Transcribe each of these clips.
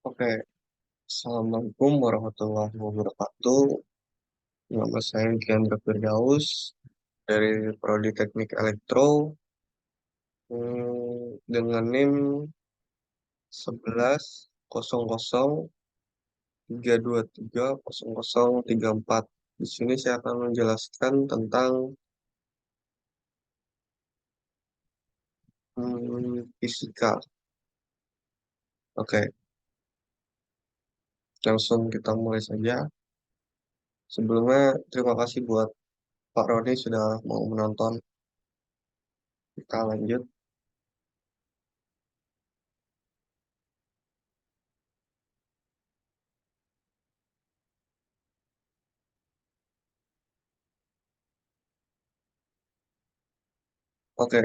Oke, Assalamualaikum warahmatullahi wabarakatuh. Nama saya Giandra Firdaus dari Prodi Teknik Elektro dengan NIM 11.00.323.0034. Di sini saya akan menjelaskan tentang fisika. Oke, langsung kita mulai saja. Sebelumnya, terima kasih buat Pak Roni sudah mau menonton. Kita lanjut. Oke,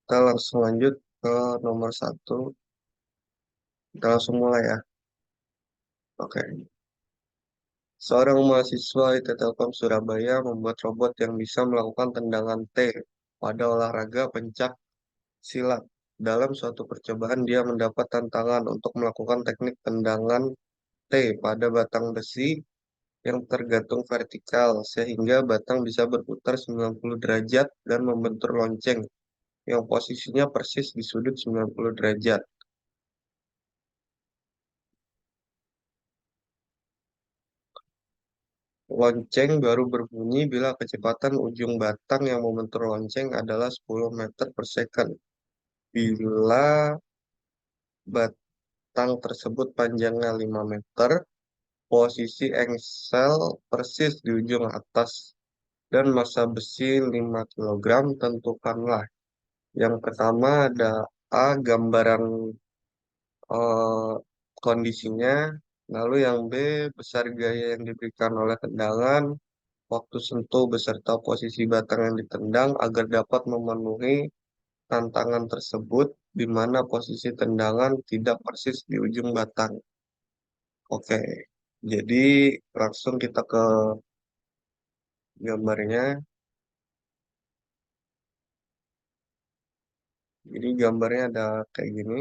kita langsung lanjut ke nomor satu. Kita langsung mulai ya. Oke. Seorang mahasiswa IT Telkom Surabaya membuat robot yang bisa melakukan tendangan T pada olahraga pencak silat. Dalam suatu percobaan, dia mendapat tantangan untuk melakukan teknik tendangan T pada batang besi yang tergantung vertikal, sehingga batang bisa berputar 90 derajat dan membentur lonceng yang posisinya persis di sudut 90 derajat. Lonceng baru berbunyi bila kecepatan ujung batang yang membentur lonceng adalah 10 meter per second. Bila batang tersebut panjangnya 5 meter, posisi engsel persis di ujung atas dan massa besi 5 kilogram, tentukanlah. Yang pertama ada A, gambaran eh, kondisinya, lalu yang B, besar gaya yang diberikan oleh tendangan, waktu sentuh beserta posisi batang yang ditendang agar dapat memenuhi tantangan tersebut di mana posisi tendangan tidak persis di ujung batang. Oke, jadi langsung kita ke gambarnya. Jadi gambarnya ada kayak gini.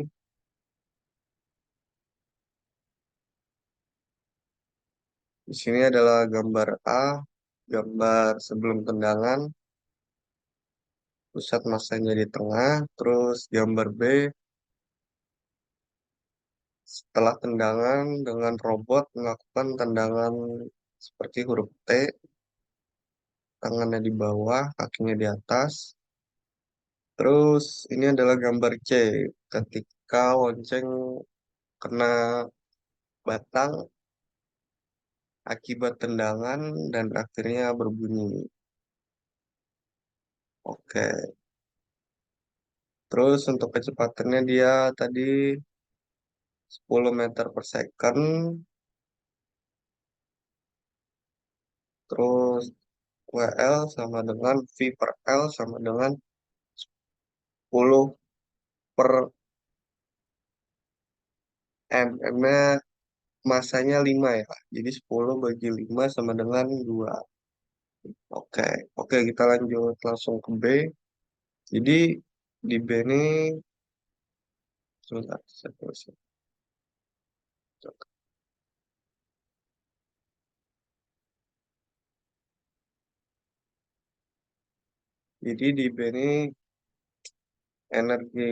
Di sini adalah gambar A, gambar sebelum tendangan, pusat massanya di tengah. Terus gambar B, setelah tendangan dengan robot melakukan tendangan seperti huruf T, tangannya di bawah, kakinya di atas. Terus ini adalah gambar C, ketika lonceng kena batang akibat tendangan dan akhirnya berbunyi. Oke, terus untuk kecepatannya dia tadi 10 meter per second, terus WL sama dengan V per L sama dengan 10 per M. M-nya masanya 5 ya. Jadi 10 bagi 5 sama dengan 2. Oke, oke kita lanjut langsung ke B. Jadi di B ini, sebentar, saya tulis. Jadi di B ini energi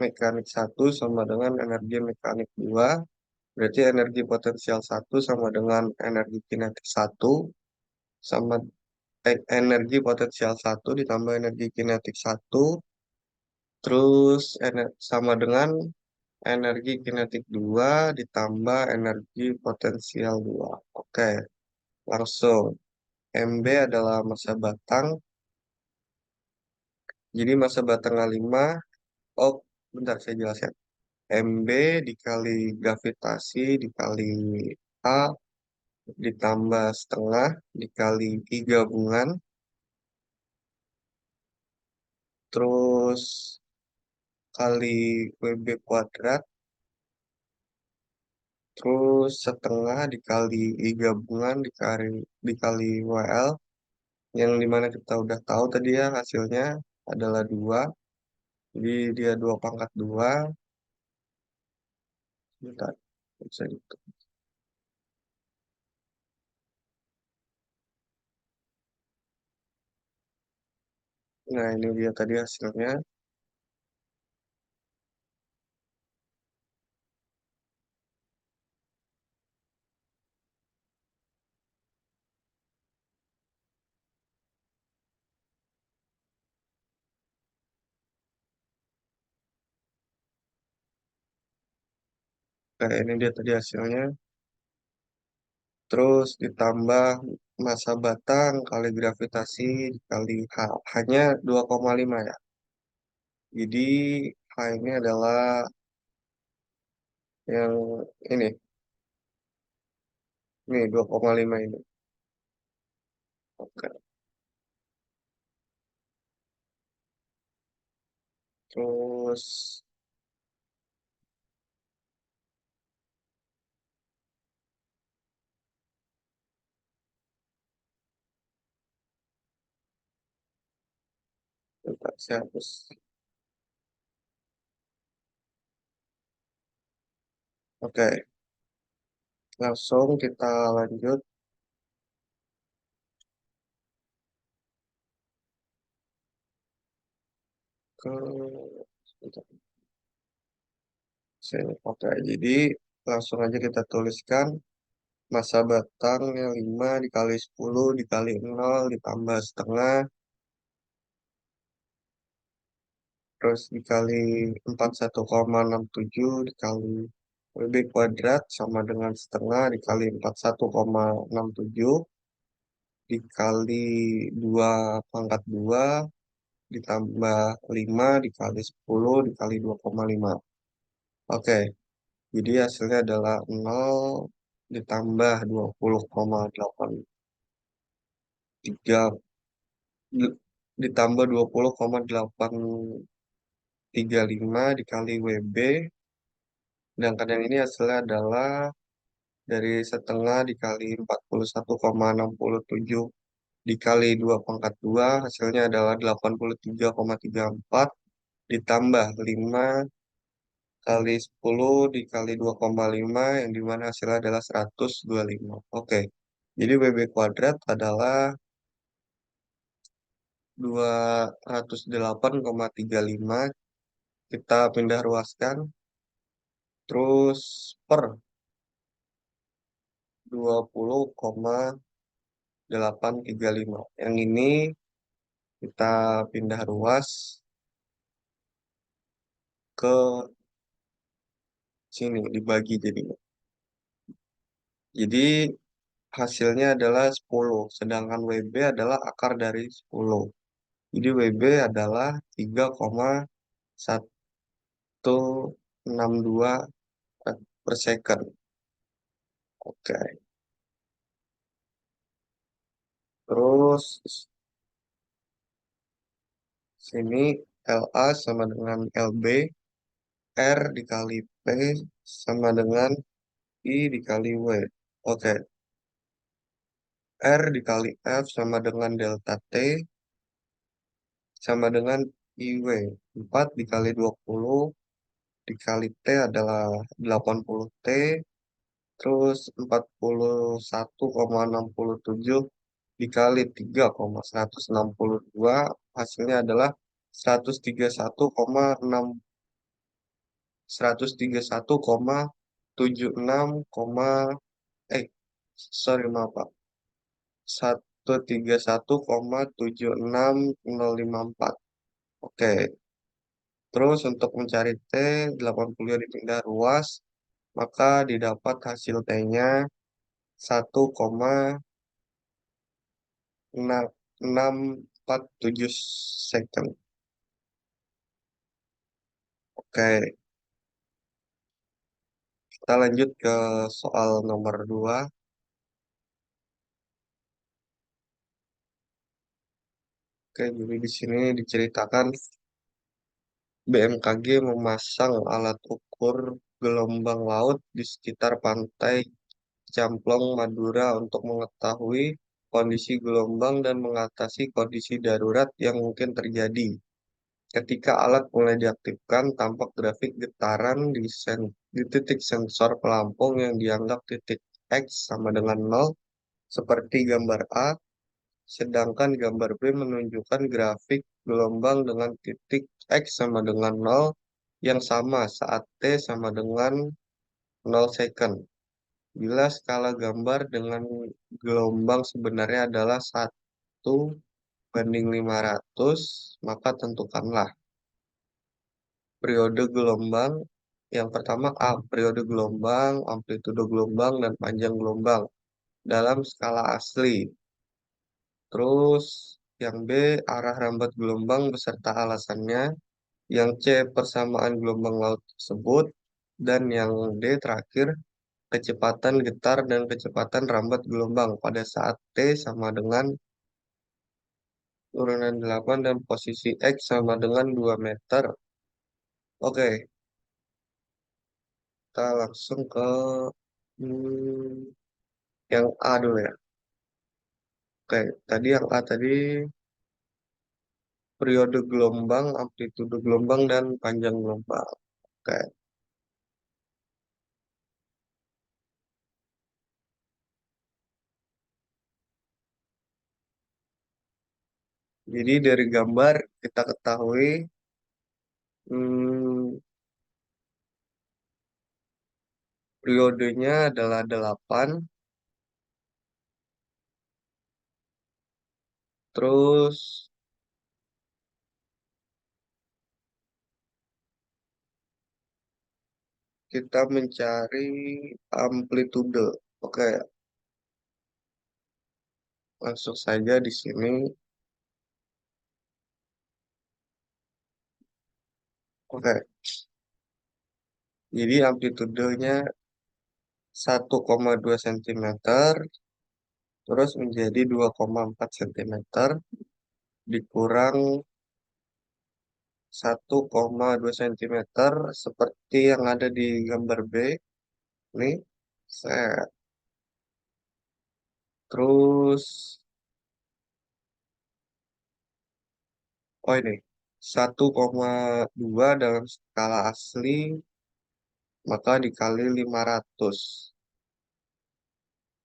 mekanik satu sama dengan energi mekanik 2. Berarti energi potensial satu sama dengan energi kinetik satu sama energi potensial satu ditambah energi kinetik satu terus sama dengan energi kinetik 2 ditambah energi potensial 2. Oke, langsung. MB adalah massa batang. Jadi massa batangnya 5. Oh, bentar saya jelaskan. MB dikali gravitasi dikali A ditambah setengah dikali I gabungan terus kali WB kuadrat terus setengah dikali I gabungan dikali WL yang dimana kita udah tahu tadi ya hasilnya adalah 2, jadi dia 2 pangkat 2. Bentar, bisa gitu. Nah, ini dia tadi hasilnya. Nah, ini dia tadi hasilnya. Terus ditambah massa batang kali gravitasi dikali H. Hanya 2,5 ya. Jadi H ini adalah yang ini. Ini 2,5 ini. Oke. Terus bentar, saya hapus. Oke, langsung kita lanjut ke sebentar, sini. Oke, jadi langsung aja kita tuliskan massa batangnya 5 dikali 10 dikali 0 ditambah setengah terus dikali 41,67 dikali WB kuadrat sama dengan setengah dikali 41,67 dikali 2 pangkat 2 ditambah 5 dikali 10 dikali 2,5. Oke, jadi hasilnya adalah 0 ditambah 20,83 ditambah 20,835 dikali WB. Sedangkan yang ini hasilnya adalah dari setengah dikali 41,67 dikali 2 pangkat 2 hasilnya adalah 83,34 ditambah 5 kali 10 dikali 2,5 yang dimana hasilnya adalah 125. Oke, jadi WB kuadrat adalah 208,35. Kita pindah ruaskan terus per 20,835. Yang ini kita pindah ruas ke sini dibagi jadinya. Jadi hasilnya adalah 10, sedangkan WB adalah akar dari 10. Jadi WB adalah 3,162 per second. Oke. Terus sini LA sama dengan LB, R dikali P sama dengan I dikali W. Oke. R dikali F sama dengan delta T sama dengan IW. 4 dikali 20 dikali T adalah 80 T. Terus 41,67 dikali 3,162 hasilnya adalah 131,6 131,76, eh sorry maaf Pak, 131,76054. Oke, terus untuk mencari T 80 dipindah ruas maka didapat hasil T-nya 1,647 second. Oke, kita lanjut ke soal nomor 2. Oke, jadi di sini diceritakan BMKG memasang alat ukur gelombang laut di sekitar pantai Camplong, Madura untuk mengetahui kondisi gelombang dan mengatasi kondisi darurat yang mungkin terjadi. Ketika alat mulai diaktifkan, tampak grafik getaran di titik sensor pelampung yang dianggap titik X sama dengan nol, seperti gambar A, sedangkan gambar B menunjukkan grafik gelombang dengan titik X sama dengan nol yang sama saat T sama dengan 0 second. Bila skala gambar dengan gelombang sebenarnya adalah 1:500, maka tentukanlah periode gelombang. Yang pertama A, periode gelombang, amplitudo gelombang, dan panjang gelombang dalam skala asli. Terus yang B, arah rambat gelombang beserta alasannya. Yang C, persamaan gelombang laut tersebut. Dan yang D terakhir, kecepatan getar dan kecepatan rambat gelombang pada saat T sama dengan turunan 8 dan posisi X sama dengan 2 meter. Oke, kita langsung ke yang A dulu ya. Oke, tadi yang A tadi periode gelombang, amplitudo gelombang, dan panjang gelombang. Oke, jadi dari gambar kita ketahui hmm, periodenya adalah 8. Terus kita mencari amplitude. Oke, langsung saja di sini. Oke, jadi amplitudenya 1,2 cm terus menjadi 2,4 cm dikurang 1,2 cm seperti yang ada di gambar B. Nih, set. Terus, oh ini, 1,2 dalam skala asli, maka dikali 500.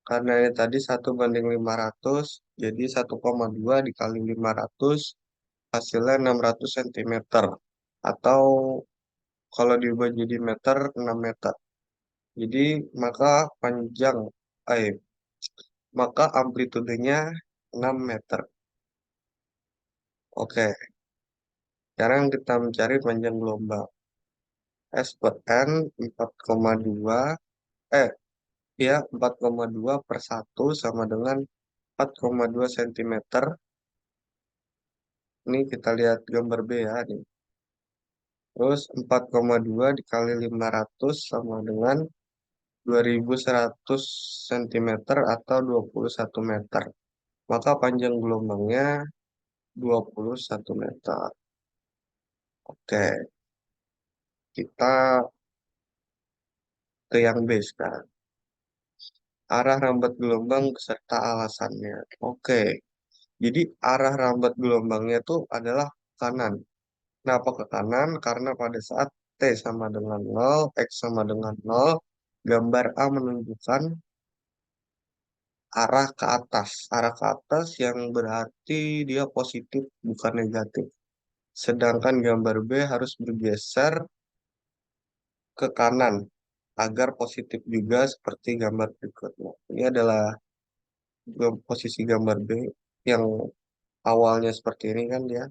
Karena ini tadi 1:500, jadi 1,2 dikali 500, hasilnya 600 cm. Atau kalau diubah jadi meter, 6 meter. Jadi maka panjang, eh, maka amplitudenya 6 meter. Oke, sekarang kita mencari panjang gelombang. S per N 4,2, eh, ya 4,2 per 1 sama dengan 4,2 cm. Ini kita lihat gambar B ya. Nih. Terus 4,2 dikali 500 sama dengan 2.100 cm atau 21 meter. Maka panjang gelombangnya 21 meter. Oke, kita ke yang B sekarang. Arah rambat gelombang beserta alasannya. Oke, jadi arah rambat gelombangnya itu adalah kanan. Kenapa ke kanan? Karena pada saat T sama dengan 0, X sama dengan 0, gambar A menunjukkan arah ke atas. Arah ke atas yang berarti dia positif, bukan negatif. Sedangkan gambar B harus bergeser ke kanan agar positif juga seperti gambar berikutnya. Ini adalah posisi gambar B yang awalnya seperti ini kan dia.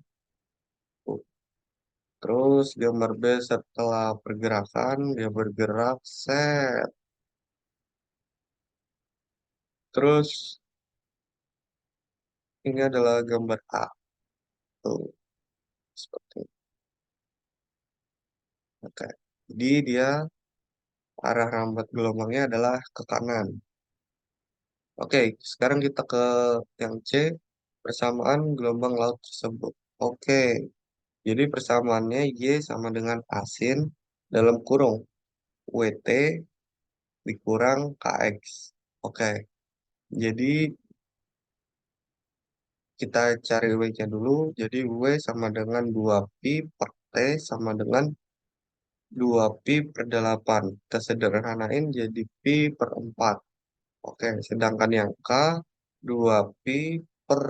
Terus gambar B setelah pergerakan, dia bergerak, set. Terus ini adalah gambar A. Tuh, seperti ini. Oke. Jadi dia arah rambat gelombangnya adalah ke kanan. Oke, sekarang kita ke yang C, persamaan gelombang laut tersebut. Oke, jadi persamaannya Y sama dengan asin dalam kurung WT dikurang KX. Oke, jadi kita cari W-nya dulu. Jadi W sama dengan 2 pi per T sama dengan 2 pi per 8. Kita sederhanain jadi pi per 4. Oke, sedangkan yang K 2 pi per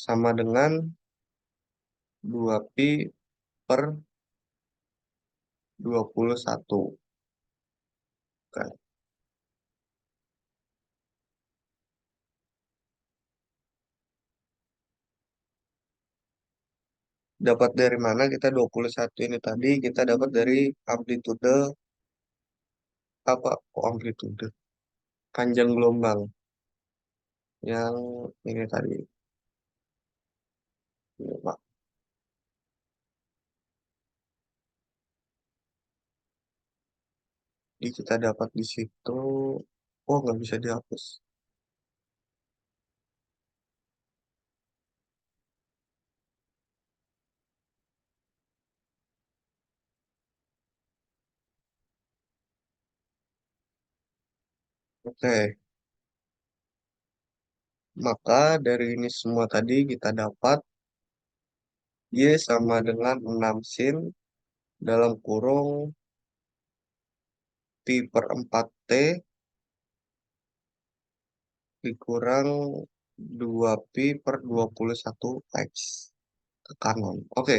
sama dengan 2 pi per 21. Oke. Dapat dari mana kita 21 ini tadi? Kita dapat dari amplitude apa? Oh, amplitude. Panjang gelombang yang ini tadi. Ini, Pak. Jadi kita dapat di situ. Oh, nggak bisa dihapus. Oke, maka dari ini semua tadi kita dapat Y sama dengan 6 sin dalam kurung pi per 4 T dikurang 2 pi per 21 X ke kanan. Oke,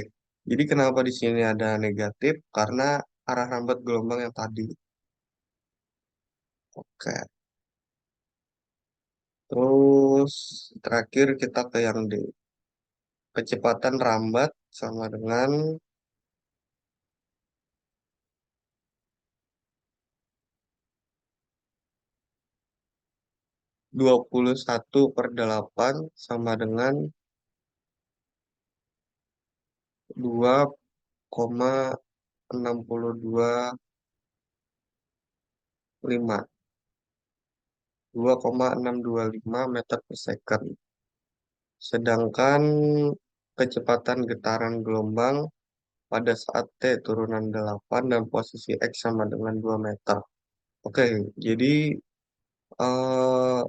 jadi kenapa di sini ada negatif? Karena arah rambat gelombang yang tadi. Oke, terus terakhir kita ke yang D. Kecepatan rambat sama dengan 21 per 8 sama dengan 2,625 2,625 meter per second. Sedangkan kecepatan getaran gelombang pada saat T turunan 8 dan posisi X sama dengan 2 meter. Oke, jadi eh,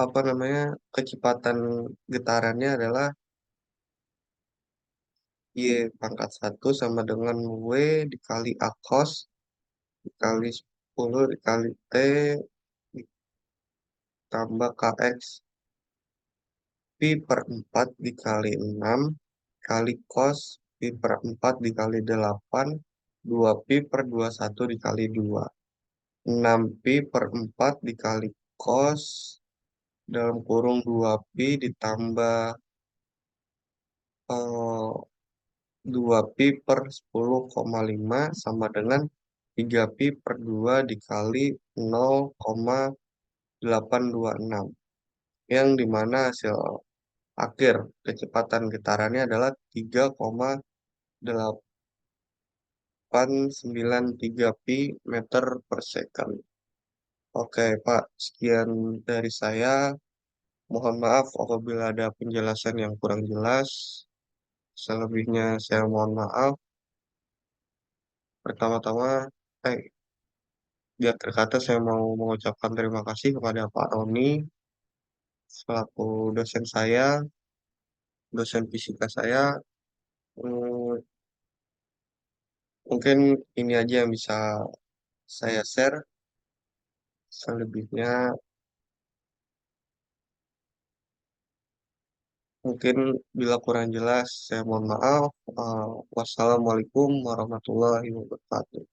apa namanya, kecepatan getarannya adalah Y pangkat 1 sama dengan W dikali A cos dikali 10 dikali T ditambah KX pi per 4 dikali 6 kali cos pi per 4 dikali 8 2 pi per 21 dikali 2 6 pi per 4 dikali cos dalam kurung 2 pi ditambah 2 pi per 10,5 sama dengan 3 pi per 2 dikali 0,826 yang dimana hasil akhir kecepatan getarannya adalah 3,893 pi meter per second. Oke, Pak, sekian dari saya. Mohon maaf apabila ada penjelasan yang kurang jelas. Selebihnya saya mohon maaf. Pertama-tama, biar terkata saya mau mengucapkan terima kasih kepada Pak Roni selaku dosen saya, dosen fisika saya. Hmm, mungkin ini aja yang bisa saya share. Selebihnya mungkin bila kurang jelas saya mohon maaf. Wassalamualaikum warahmatullahi wabarakatuh.